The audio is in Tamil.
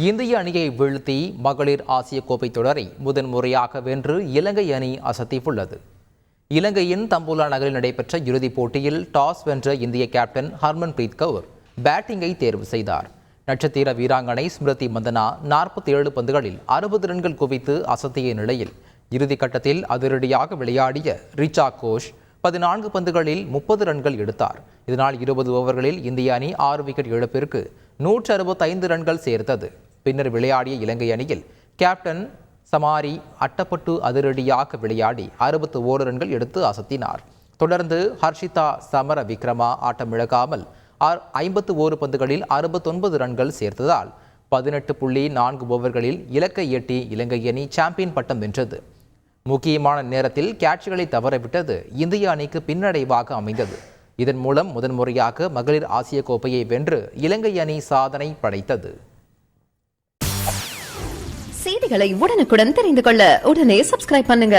இந்திய அணியை வீழ்த்தி மகளிர் ஆசிய கோப்பை தொடரை முதன்முறையாக வென்று இலங்கை அணி அசத்தியுள்ளது. இலங்கையின் தம்புலா நகரில் நடைபெற்ற இறுதிப் போட்டியில் டாஸ் வென்ற இந்திய கேப்டன் ஹர்மன்பிரீத் கவுர் பேட்டிங்கை தேர்வு செய்தார். நட்சத்திர வீராங்கனை ஸ்மிருதி மந்தனா 47 பந்துகளில் 60 ரன்கள் குவித்து அசத்திய நிலையில் இறுதிக்கட்டத்தில் அதிரடியாக விளையாடிய ரிச்சா கோஷ் 14 பந்துகளில் 30 ரன்கள் எடுத்தார். இதனால் 20 ஓவர்களில் இந்திய அணி 6 விக்கெட் இழப்பிற்கு 165 ரன்கள் சேர்த்தது. பின்னர் விளையாடிய இலங்கை அணியில் கேப்டன் சமாரி அட்டப்பட்டு அதிரடியாக விளையாடி 61 ரன்கள் எடுத்து அசத்தினார். தொடர்ந்து ஹர்ஷிதா சமர விக்ரமா ஆட்டமிழக்காமல் 51 பந்துகளில் 69 ரன்கள் சேர்த்ததால் 18.4 ஓவர்களில் இலக்கை எட்டி இலங்கை அணி சாம்பியன் பட்டம் வென்றது. முக்கியமான நேரத்தில் கேட்சுகளை தவறவிட்டது இந்திய அணிக்கு பின்னடைவாக அமைந்தது. இதன் மூலம் முதன்முறையாக மகளிர் ஆசிய கோப்பையை வென்று இலங்கை அணி சாதனை படைத்தது. செய்திகளை உடனுக்குடன் தெரிந்து கொள்ள உடனே சப்ஸ்கிரைப் பண்ணுங்க.